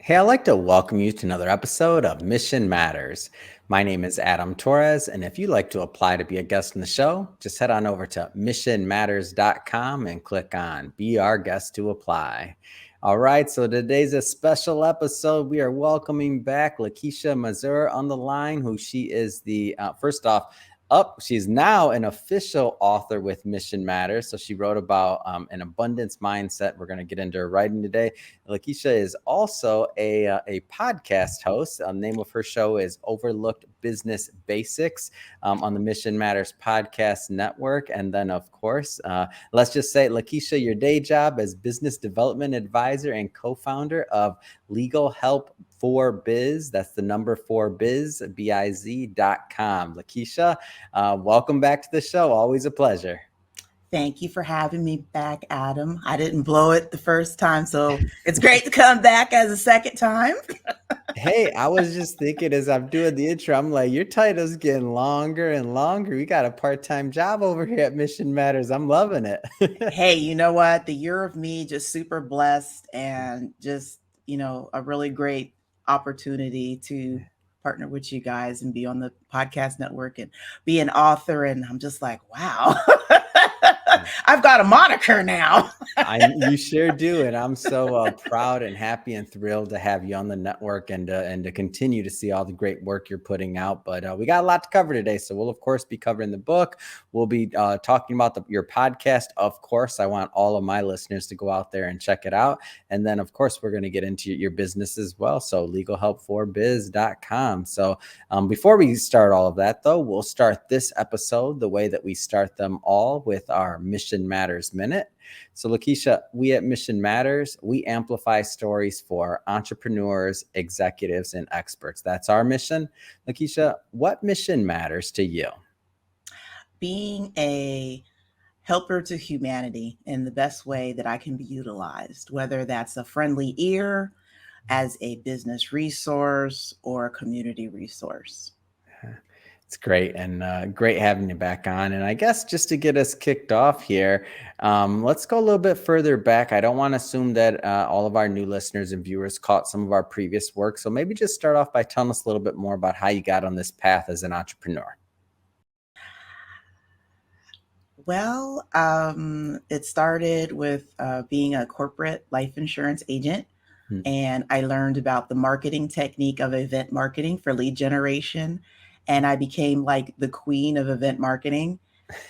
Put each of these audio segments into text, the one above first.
Hey, I'd like to welcome you to another episode of Mission Matters. My name is Adam Torres, and if you'd like to apply to be a guest in the show, just head on over to missionmatters.com and click on Be Our Guest to apply. All right, so today's a special episode. We are welcoming back Le'Keisha Mazur on the line, who she is first off, she's now an official author with Mission Matters. So she wrote about an abundance mindset. We're going to get into her writing today. Le'Keisha is also a podcast host. The name of her show is Overlooked Business Basics on the Mission Matters Podcast Network. And then, of course, let's just say, Le'Keisha, your day job as business development advisor and co-founder of Legal Help for Biz. That's the number 4biz, biz.com. Le'Keisha, welcome back to the show. Always a pleasure. Thank you for having me back, Adam. I didn't blow it the first time, so it's great to come back as a second time. Hey, I was just thinking as I'm doing the intro, I'm like, your title's getting longer and longer. We got a part-time job over here at Mission Matters. I'm loving it. Hey, you know what? The year of me, just super blessed and just, a really great opportunity to partner with you guys and be on the podcast network and be an author. And I'm just like, wow. I've got a moniker now. You sure do. And I'm so proud and happy and thrilled to have you on the network and to continue to see all the great work you're putting out. But we got a lot to cover today. So we'll, of course, be covering the book. We'll be talking about your podcast. Of course, I want all of my listeners to go out there and check it out. And then, of course, we're going to get into your business as well. So legalhelp4biz.com. So before we start all of that, though, we'll start this episode the way that we start them all with our Mission Matters Minute. So Le'Keisha, we at Mission Matters, we amplify stories for entrepreneurs, executives, and experts. That's our mission. Le'Keisha, what mission matters to you? Being a helper to humanity in the best way that I can be utilized, whether that's a friendly ear, as a business resource, or a community resource. It's great, and great having you back on. And I guess just to get us kicked off here, let's go a little bit further back. I don't want to assume that all of our new listeners and viewers caught some of our previous work. So maybe just start off by telling us a little bit more about how you got on this path as an entrepreneur. Well, it started with being a corporate life insurance agent. And I learned about the marketing technique of event marketing for lead generation. And I became like the queen of event marketing.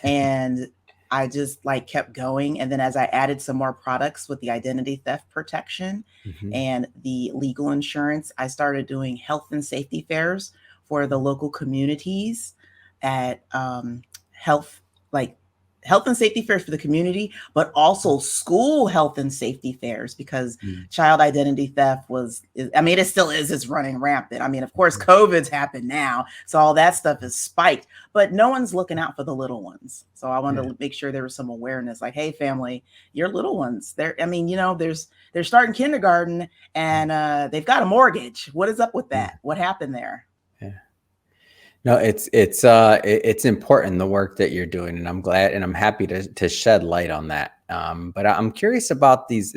And I just kept going. And then as I added some more products with the identity theft protection and the legal insurance, I started doing health and safety fairs for the local communities at health and safety fairs for the community, but also school health and safety fairs, because child identity theft it still is, it's running rampant. Of course, COVID's happened now, so all that stuff is spiked, but no one's looking out for the little ones. So I wanted to make sure there was some awareness, like, hey, family, your little ones, they're starting kindergarten and they've got a mortgage. What is up with that? What happened there? No, it's important, the work that you're doing, and I'm glad and I'm happy to shed light on that. But I'm curious about this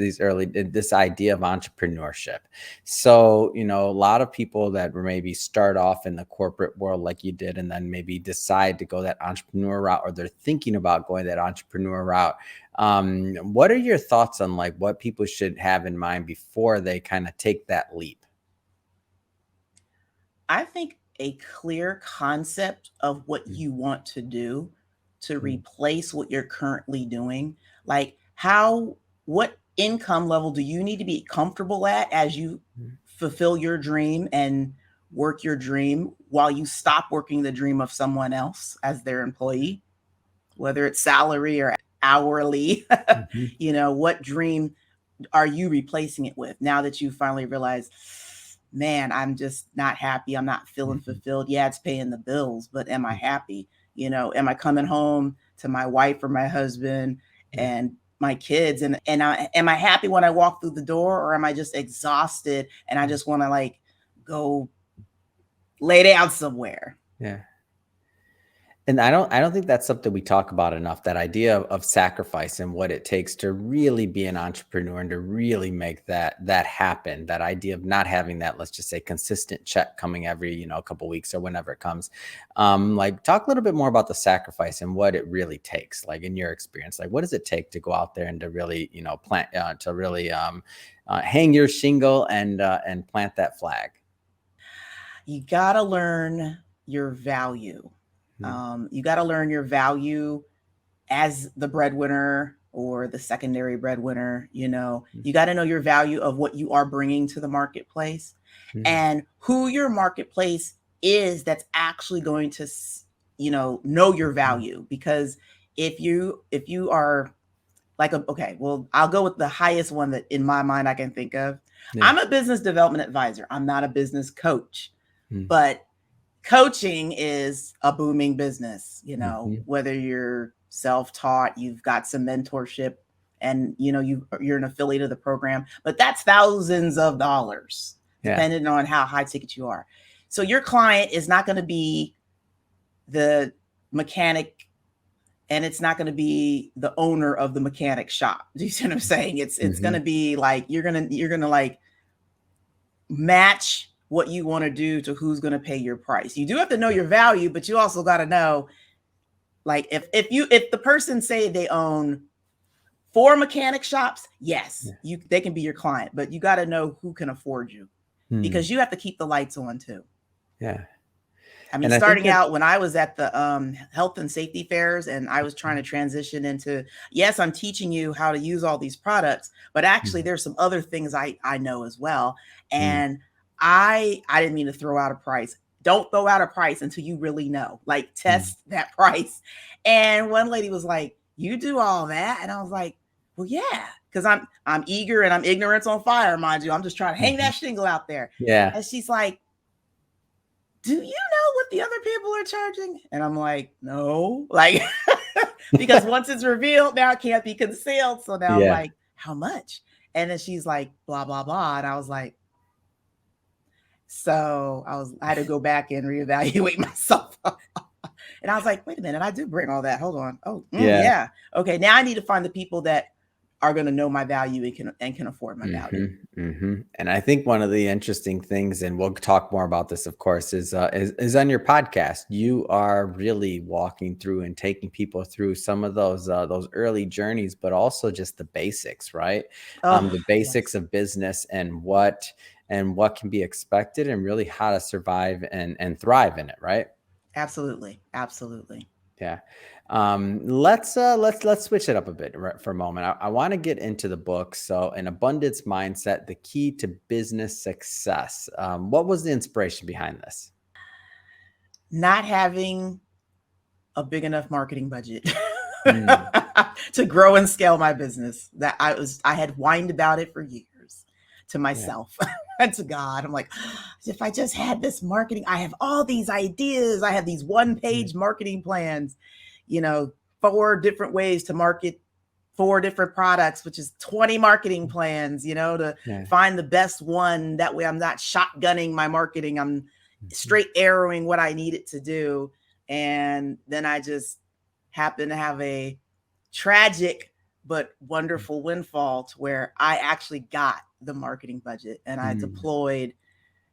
idea of entrepreneurship. So, a lot of people that maybe start off in the corporate world like you did, and then maybe decide to go that entrepreneur route, or they're thinking about going that entrepreneur route. What are your thoughts on what people should have in mind before they kind of take that leap? I think a clear concept of what you want to do to replace what you're currently doing. Like what income level do you need to be comfortable at as you fulfill your dream and work your dream while you stop working the dream of someone else as their employee, whether it's salary or hourly? What dream are you replacing it with now that you finally realize, man, I'm just not happy. I'm not feeling fulfilled. Yeah, it's paying the bills, but am I happy? Am I coming home to my wife or my husband and my kids? And am I happy when I walk through the door, or am I just exhausted and I just want to go lay down somewhere? Yeah. And I don't think that's something we talk about enough, that idea of sacrifice and what it takes to really be an entrepreneur and to really make that happen. That idea of not having that, let's just say, consistent check coming every, a couple weeks or whenever it comes. Like, talk a little bit more about the sacrifice and what it really takes, like in your experience. Like, what does it take to go out there and to really, plant to really hang your shingle and plant that flag? You got to learn your value. Mm, You got to learn your value as the breadwinner or the secondary breadwinner. mm, You got to know your value of what you are bringing to the marketplace mm, and who your marketplace is that's actually going to know your mm. value. Because if you are like okay, well, I'll go with the highest one that in my mind I can think of. Yeah. I'm a business development advisor. I'm not a business coach, Mm, but coaching is a booming business, mhm. whether you're self-taught, you've got some mentorship, and you're an affiliate of the program, but that's thousands of dollars Yeah. depending on how high ticket you are. So your client is not going to be the mechanic, and it's not going to be the owner of the mechanic shop. Do you see what I'm saying? It's going to Mhm. be like you're going to like match what you want to do to who's going to pay your price. You do have to know your value, but you also got to know, like, if the person say they own 4 mechanic shops, yes, Yeah. they can be your client, but you got to know who can afford you, Mm. because you have to keep the lights on too. Yeah. I mean, And I think starting that out when I was at the health and safety fairs and I was trying to transition into, yes, I'm teaching you how to use all these products, but actually Mhm. there's some other things I know as well. Mm. And I didn't mean to throw out a price. Don't throw out a price until you really know. Like, Mm. test that price. And one lady was like, "You do all that?" And I was like, "Well, yeah, because I'm eager and I'm ignorance on fire, mind you. I'm just trying to hang Mhm. that shingle out there." Yeah. And she's like, "Do you know what the other people are charging?" And I'm like, "No." Like, because once it's revealed, now it can't be concealed. So now I'm Yeah. like, "How much?" And then she's like, "Blah, blah, blah." And I was like, so I had to go back and reevaluate myself. And I was like, "Wait a minute, I do bring all that. Hold on. Oh, Yeah. yeah. Okay, now I need to find the people that are going to know my value and can afford my value." Mhm. Mhm. And I think one of the interesting things, and we'll talk more about this, of course, is on your podcast. You are really walking through and taking people through some of those early journeys, but also just the basics, right? Oh, The basics yes. of business and what can be expected, and really how to survive and thrive in it, right? Absolutely. Absolutely. Yeah. Let's switch it up a bit for a moment. I want to get into the book. So, an abundance mindset, the key to business success. What was the inspiration behind this? Not having a big enough marketing budget Mm, to grow and scale my business. That I had whined about it for years to yeah. myself and to God. I'm like, if I just had this marketing, I have all these ideas. I have these one Mhm. page marketing plans, you know, 4 different ways to market 4 different products, which is 20 marketing plans, to Yeah. find the best one. That way I'm not shotgunning my marketing. I'm Mhm. straight arrowing what I need it to do. And then I just happen to have a tragic but wonderful windfall to where I actually got the marketing budget and I Mm, deployed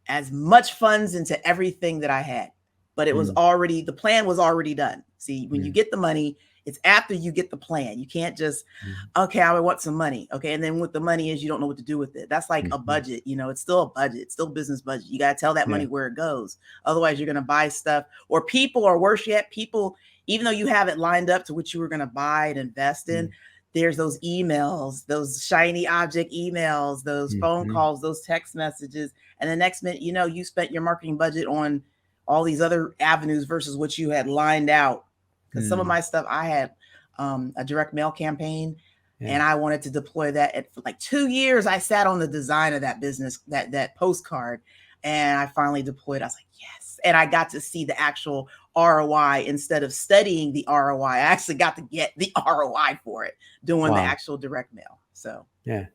as much funds into everything that I had. But mm, the plan was already done. See, when you mm, get the money, it's after you get the plan. You can't just, mm, okay, I want some money. Okay. And then what the money is, you don't know what to do with it. That's like a mhm. budget. It's still a budget, it's still business budget. You got to tell that Yeah. money where it goes. Otherwise, you're going to buy stuff or people, or worse yet, people, even though you have it lined up to what you were going to buy and invest in, Mm, there's those emails, those shiny object emails, those phone mhm. calls, those text messages. And the next minute, you spent your marketing budget on all these other avenues versus what you had lined out. Because some of Mm, my stuff, I had a direct mail campaign, yeah. and I wanted to deploy that. For like 2 years, I sat on the design of that business, that postcard, and I finally deployed. I was like, yes. And I got to see the actual ROI instead of studying the ROI. I actually got to get the ROI for it doing the Wow. actual direct mail. So Yeah.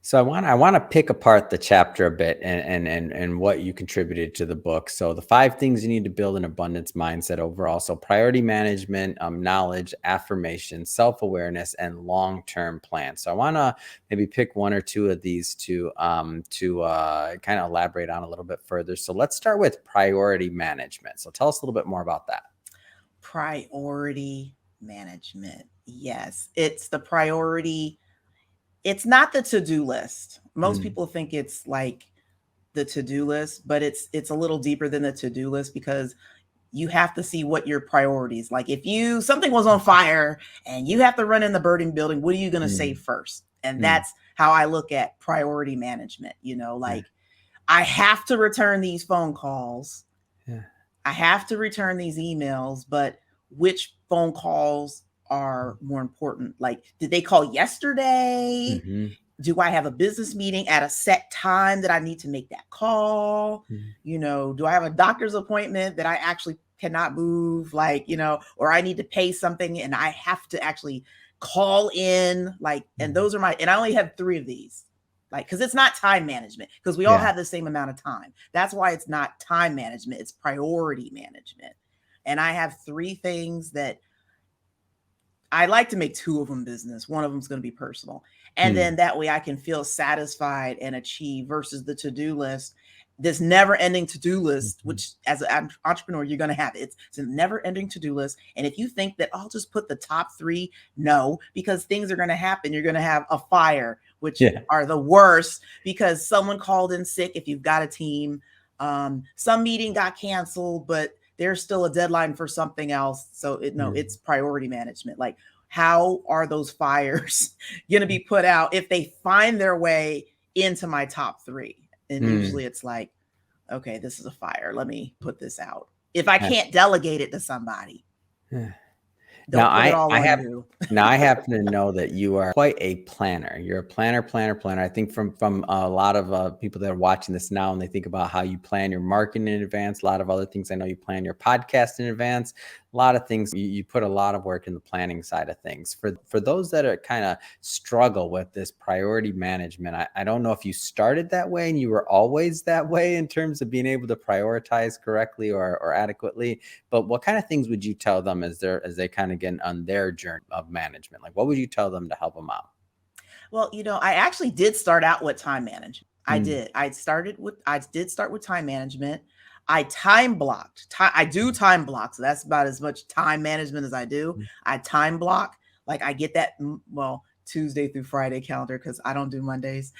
So I want to pick apart the chapter a bit and what you contributed to the book. So the 5 things you need to build an abundance mindset overall. So priority management, knowledge, affirmation, self-awareness, and long-term plan. So I want to maybe pick 1 or 2 of these to kind of elaborate on a little bit further. So let's start with priority management. So tell us a little bit more about that. priority management. Yes, it's the priority. It's not the to-do list. Most people think it's like the to-do list, but it's a little deeper than the to-do list, because you have to see what your priorities. Like if something was on fire and you have to run in the burning building, what are you going to say first? And that's how I look at priority management. Like I have to return these phone calls. Yeah. I have to return these emails, but which phone calls are more important? Like, did they call yesterday? Do I have a business meeting at a set time that I need to make that call? Do I have a doctor's appointment that I actually cannot move? Or I need to pay something and I have to actually call in. And those are and I only have 3 of these. Because it's not time management, because we all have the same amount of time. That's why it's not time management, it's priority management. And I have 3 things that I like to make 2 of them business. One of them is going to be personal. And then that way I can feel satisfied and achieve, versus the to-do list, this never ending to-do list, which as an entrepreneur, you're going to have. It's a never ending to-do list. And if you think that I'll just put the top 3, no, because things are going to happen. You're going to have a fire, which are the worst, because someone called in sick. If you've got a team, some meeting got canceled, but there's still a deadline for something else. So it's priority management. Like, how are those fires going to be put out if they find their way into my top 3? And usually it's like, okay, this is a fire. Let me put this out. If I can't delegate it to somebody, don't put it all on you. Now, I happen to know that you are quite a planner. You're a planner. I think from a lot of people that are watching this now, and they think about how you plan your marketing in advance, a lot of other things. I know you plan your podcast in advance, a lot of things. You put a lot of work in the planning side of things. For those that are kind of struggle with this priority management, I don't know if you started that way and you were always that way in terms of being able to prioritize correctly or adequately. But what kind of things would you tell them as they kind of get on their journey of management? Like, what would you tell them to help them out? Well, I actually did start out with time management. I did. I did start with time management. I time blocked. I do time block. So that's about as much time management as I do. I time block. Like I get that, Tuesday through Friday calendar, because I don't do Mondays.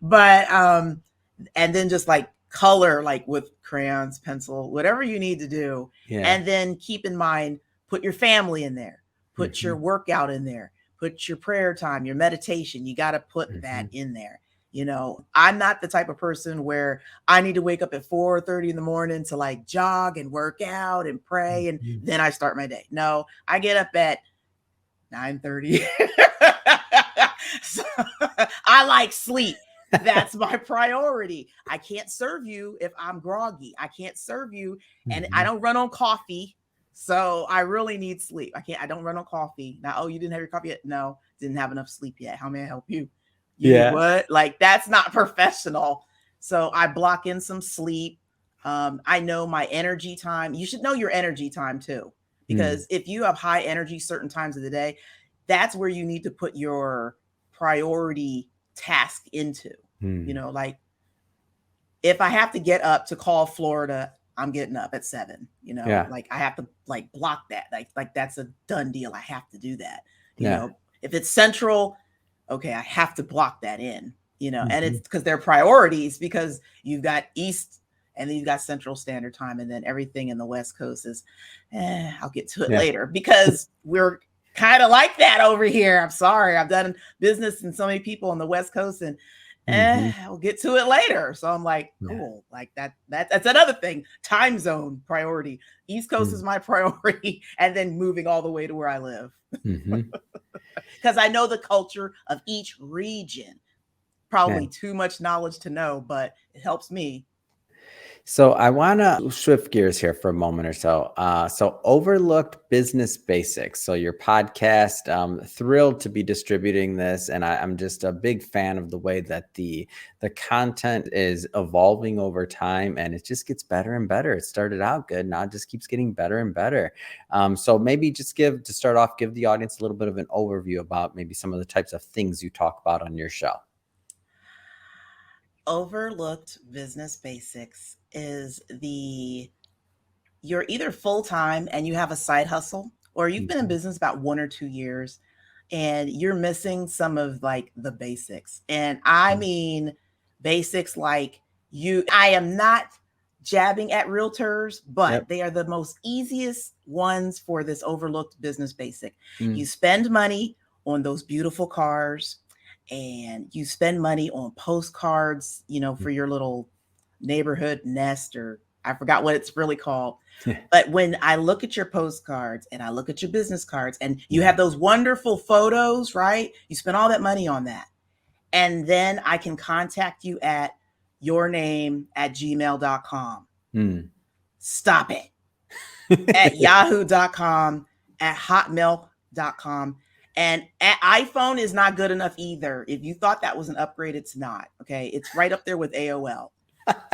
But, and then just like color, like with crayons, pencil, whatever you need to do. And then keep in mind, put your family in there, put your workout in there, put your prayer time, your meditation. You got to put that in there. I'm not the type of person where I need to wake up at 4:30 in the morning to like jog and work out and pray. And then I start my day. No, I get up at 9:30. So, I like sleep. That's my priority. I can't serve you if I'm groggy. I can't serve you. And I don't run on coffee. So I really need sleep. I don't run on coffee. Now, you didn't have your coffee yet? No, didn't have enough sleep yet. How may I help you? You need what? Like, that's not professional. So I block in some sleep. I know my energy time. You should know your energy time too, because if you have high energy certain times of the day, that's where you need to put your priority task into. Like if I have to get up to call Florida, I'm getting up at 7, like I have to like block that. Like that's a done deal. I have to do that. If it's central, okay, I have to block that in, and it's because they're priorities, because you've got East and then you've got Central Standard Time, and then everything in the West Coast is, I'll get to it later, because we're kind of like that over here. I'm sorry. I've done business and so many people on the West Coast, and I'll get to it later. So I'm like, cool. Like that's another thing. Time zone priority. East Coast is my priority. And then moving all the way to where I live. Because I know the culture of each region. Probably too much knowledge to know, but it helps me. So I want to shift gears here for a moment or so. So overlooked business basics. So your podcast, thrilled to be distributing this, and I'm just a big fan of the way that the content is evolving over time, and it just gets better and better. It started out good, now it just keeps getting better and better. So maybe just to start off, give the audience a little bit of an overview about maybe some of the types of things you talk about on your show. Overlooked business basics is you're either full-time and you have a side hustle, or you've been in Mhm. business about 1 or 2 years and you're missing some of like the basics. And I Mhm. mean basics like I am not jabbing at realtors, but Yep. they are the most easiest ones for this overlooked business basic. You Mm. spend money on those beautiful cars, and you spend money on postcards, for your little neighborhood nest, or I forgot what it's really called. But when I look at your postcards and I look at your business cards and you Yeah. have those wonderful photos, right? You spend all that money on that. And then I can contact you at yourname@gmail.com. Mm. Stop it. At yahoo.com, at hotmail.com. And at iPhone is not good enough either. If you thought that was an upgrade, it's not. Okay. It's right up there with AOL.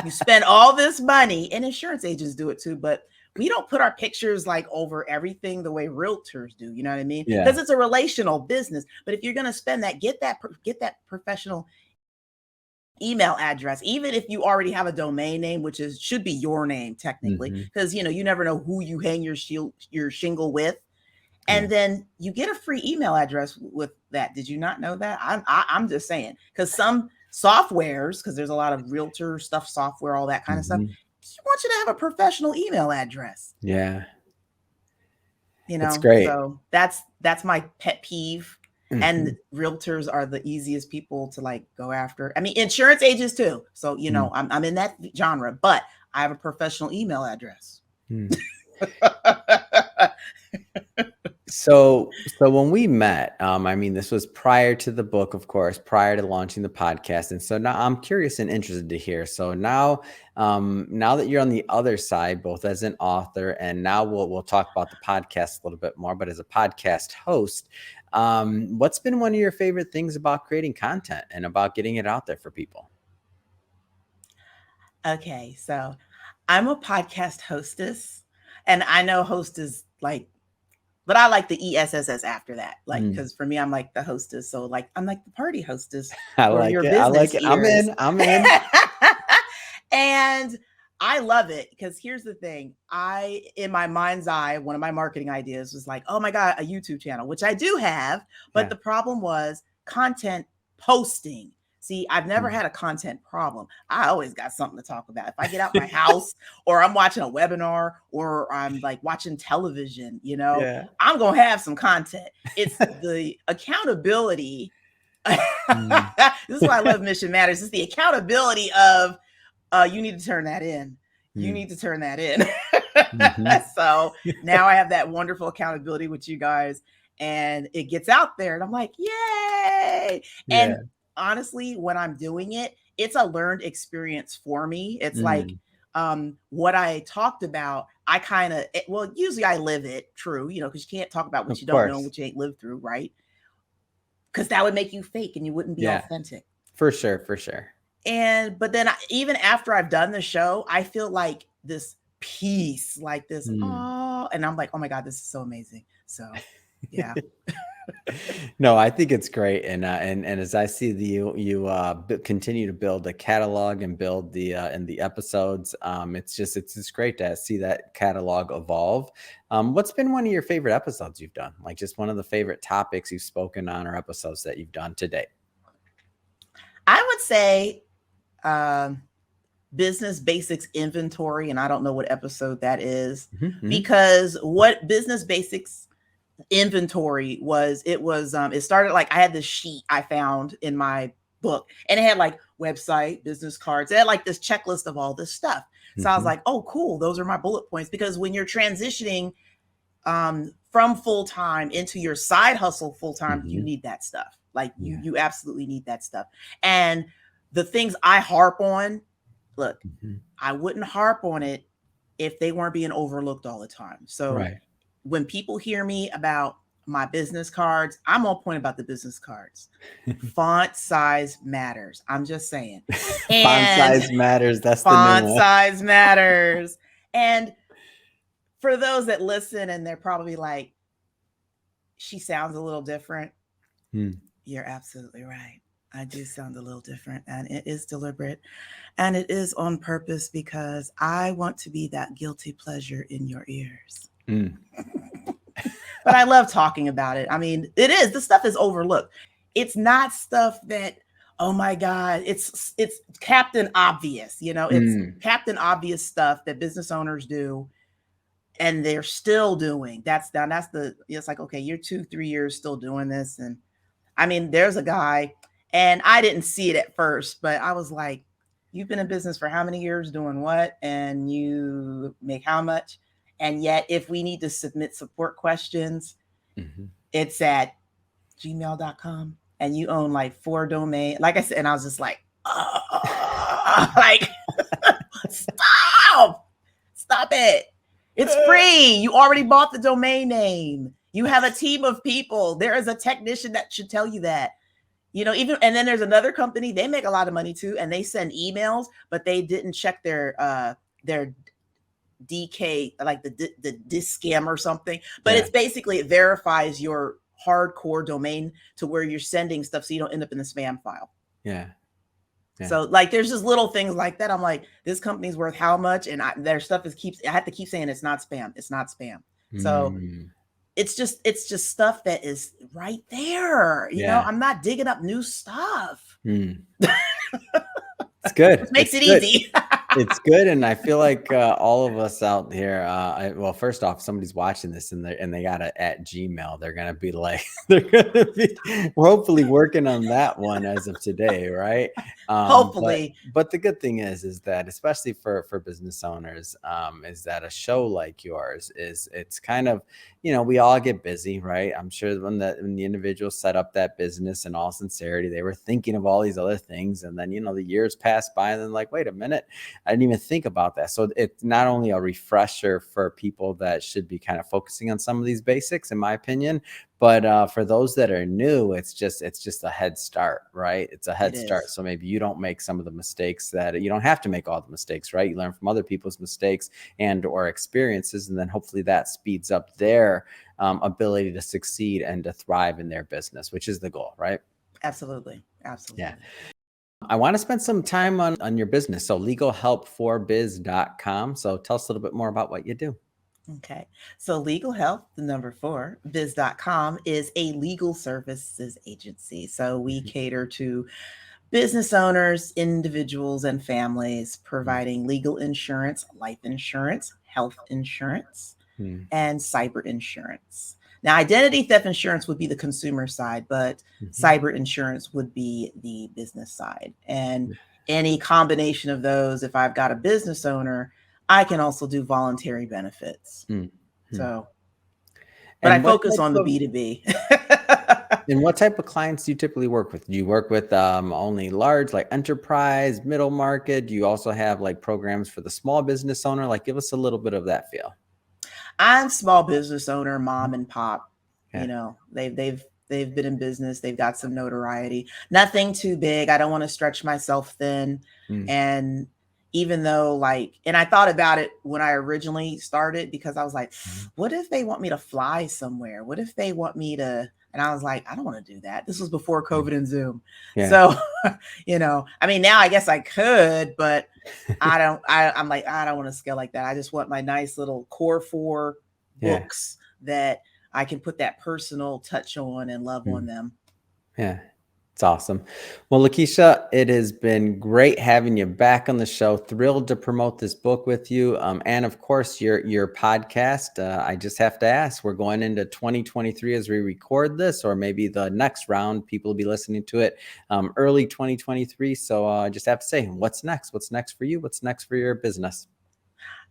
You spend all this money, and insurance agents do it too, but we don't put our pictures like over everything the way realtors do. You know what I mean? Yeah. Because it's a relational business. But if you're going to spend that, get that professional email address, even if you already have a domain name, which should be your name technically, Mhm. because you never know who you hang your shingle with. Yeah. And then you get a free email address with that. Did you not know that? I'm just saying, because some softwares, because there's a lot of realtor stuff, software, all that kind of stuff, Mhm. you want you to have a professional email address. Yeah. It's great. So that's my pet peeve. And Mhm. realtors are the easiest people to like go after. I mean, insurance agents too. So Mm. I'm in that genre, but I have a professional email address. Mm. So when we met, I mean, this was prior to the book, of course, prior to launching the podcast, and so now I'm curious and interested to hear. So now that you're on the other side, both as an author, and now we'll talk about the podcast a little bit more, but as a podcast host, what's been one of your favorite things about creating content and about getting it out there for people? Okay, so I'm a podcast hostess, and I know host is like, but I like the ESSS after that. Like, Mm. because for me, I'm like the hostess. So, like, I'm like the party hostess I for like your it. I like business it. I'm ears. in. I'm in. And I love it because here's the thing. In my mind's eye, one of my marketing ideas was like, oh my God, a YouTube channel, which I do have. But Yeah. the problem was content posting. See, I've never Mm. had a content problem. I always got something to talk about. If I get out my house, or I'm watching a webinar, or I'm like watching television, Yeah. I'm going to have some content. It's the accountability. This Mm. is why I love Mission Matters. It's the accountability of you need to turn that in. You Mm. need to turn that in. Mhm. So now I have that wonderful accountability with you guys, and it gets out there, and I'm like, yay. Yeah. And honestly, when I'm doing it, it's a learned experience for me. It's like Mm. what I talked about, I kind of, well, usually I live it, true, because you can't talk about what Of you don't know, course. what you ain't lived through, right? Because that would make you fake and you wouldn't be Yeah. authentic. For sure. For sure. But then even after I've done the show, I feel like this peace, like this, Mm. oh, and I'm like, oh my God, this is so amazing. So yeah. No, I think it's great, and as I see continue to build the catalog and build the episodes, it's just great to see that catalog evolve. What's been one of your favorite episodes you've done? Like just one of the favorite topics you've spoken on or episodes that you've done to date? I would say um business basics inventory, and I don't know what episode that is, Mhm, mhm. because what business basics inventory it started like I had this sheet I found in my book, and it had like website, business cards, it had like this checklist of all this stuff. So I was Mhm. like, oh cool, those are my bullet points, because when you're transitioning from full time into your side hustle full time, you Mhm. need that stuff. Like you Yeah. you absolutely need that stuff. And the things I harp on, look, Mhm. I wouldn't harp on it if they weren't being overlooked all the time. So Right. when people hear me about my business cards, I'm on point about the business cards. Font size matters. I'm just saying. Font And size matters. That's the new font one. size matters. And for those that listen and they're probably like, she sounds a little different. Hmm. You're absolutely right. I do sound a little different, and it is deliberate, and it is on purpose because I want to be that guilty pleasure in your ears. Mm. But I love talking about it. I mean, it is, the stuff is overlooked. It's not stuff that, oh my God, it's Captain Obvious, it's Mm. Captain Obvious stuff that business owners do and they're still doing. It's like, okay, you're 2-3 years still doing this. And I mean, there's a guy, and I didn't see it at first, but I was like, you've been in business for how many years doing what? And you make how much? And yet, if we need to submit support questions, Mhm. it's at gmail.com. And you own like 4 domains. Like I said, and I was just like, like, stop it. It's free. You already bought the domain name. You have a team of people. There is a technician that should tell you that. Even, and then there's another company, they make a lot of money too, and they send emails, but they didn't check their DK, like the disk scam or something. But Yeah. it's basically, it verifies your hardcore domain to where you're sending stuff so you don't end up in the spam file. Yeah. Yeah. So like there's just little things like that. I'm like, this company's worth how much? And their stuff I have to keep saying it's not spam. It's not spam. So Mm. it's just stuff that is right there. Yeah. I'm not digging up new stuff. Mm. It's good. Which makes It's it good. easy. It's good, and I feel like all of us out here. Well, first off, somebody's watching this and they got it at Gmail. They're gonna be like, we're hopefully working on that one as of today, right? Hopefully. But the good thing is that especially for business owners, is that a show like yours it's kind of, we all get busy, right? I'm sure when the individual set up that business, in all sincerity, they were thinking of all these other things, and then the years pass by, and then like, wait a minute. I didn't even think about that. So it's not only a refresher for people that should be kind of focusing on some of these basics, in my opinion, but for those that are new, it's just a head start, right? It's a head start. So maybe you don't make some of the mistakes that you don't have to make all the mistakes, right? You learn from other people's mistakes and or experiences, and then hopefully that speeds up their ability to succeed and to thrive in their business, which is the goal, right? Absolutely. Yeah. I want to spend some time on your business. So legalhelp4biz.com. So tell us a little bit more about what you do. Okay. So Legal Health, the number 4, biz.com is a legal services agency. So we cater to business owners, individuals, and families, providing legal insurance, life insurance, health insurance, and cyber insurance. Now, identity theft insurance would be the consumer side, but cyber insurance would be the business side. And any combination of those, if I've got a business owner, I can also do voluntary benefits. So, but I focus on the B2B. And what type of clients do you typically work with? Do you work with only large, like enterprise, middle market? Do you also have like programs for the small business owner? Like, give us a little bit of that feel. I'm small business owner, mom and pop. Yeah. They've been in business. They've got some notoriety. Nothing too big. I don't want to stretch myself thin. And even though and I thought about it when I originally started, because I was like, what if they want me to fly somewhere? What if they want me to? And I was like, I don't want to do that. This was before COVID and Zoom. Yeah. So, I mean, now I guess I could, but I'm like, I don't want to scale like that. I just want my nice little core 4 books that I can put that personal touch on and love on them. Yeah. It's awesome. Well, Le'Keisha, it has been great having you back on the show. Thrilled to promote this book with you. And of course, your podcast. I just have to ask, we're going into 2023 as we record this, or maybe the next round, people will be listening to it early 2023. So I just have to say, what's next? What's next for you? What's next for your business?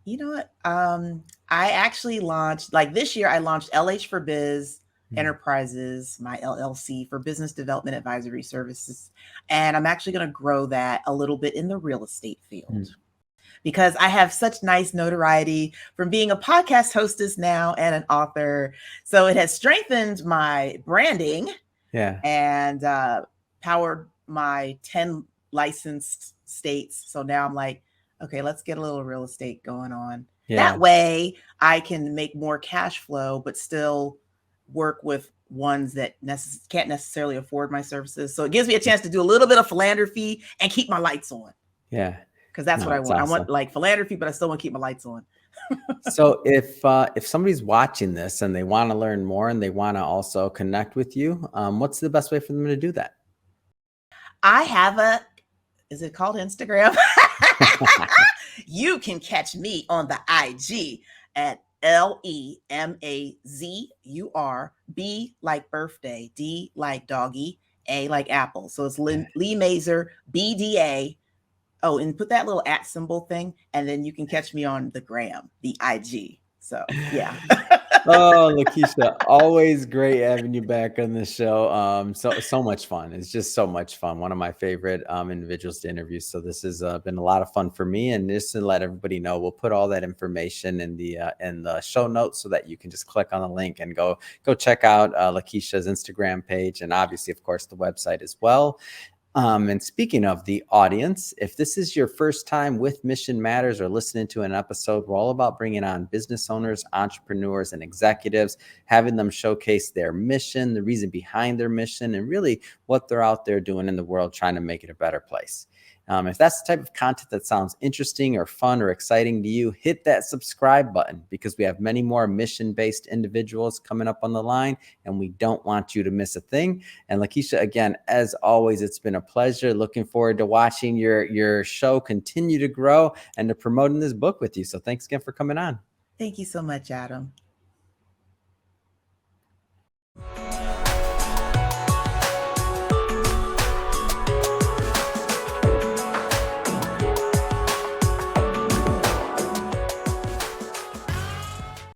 You know what? I actually launched, this year, I launched LH for Biz Enterprises, my LLC, for business development advisory services. And I'm actually going to grow that a little bit in the real estate field because I have such nice notoriety from being a podcast hostess now and an author. So it has strengthened my branding and powered my 10 licensed states. So now I'm like, okay, let's get a little real estate going on. That way I can make more cash flow, but still work with ones that can't necessarily afford my services. So it gives me a chance to do a little bit of philanthropy and keep my lights on. Yeah. Because that's what I want. Awesome. I want like philanthropy, but I still want to keep my lights on. So if somebody's watching this and they want to learn more and they want to also connect with you, what's the best way for them to do that? I have is it called Instagram? You can catch me on the IG at LEMAZUR, B like birthday, D like doggy, A like apple. So it's Lee Mazur, BDA. Oh, and put that little @ symbol thing, and then you can catch me on the gram, the IG. So yeah. Oh, Le'Keisha, always great having you back on the show. So much fun. It's just so much fun. One of my favorite individuals to interview. So this has been a lot of fun for me. And just to let everybody know, we'll put all that information in the show notes so that you can just click on the link and go check out Le'Keisha's Instagram page, and obviously, of course, the website as well. And speaking of the audience, if this is your first time with Mission Matters or listening to an episode, we're all about bringing on business owners, entrepreneurs, and executives, having them showcase their mission, the reason behind their mission, and really what they're out there doing in the world, trying to make it a better place. If that's the type of content that sounds interesting or fun or exciting to you, hit that subscribe button, because we have many more mission-based individuals coming up on the line, and we don't want you to miss a thing. And Le'Keisha, again, as always, it's been a pleasure. Looking forward to watching your show continue to grow and to promoting this book with you. So thanks again for coming on. Thank you so much, Adam.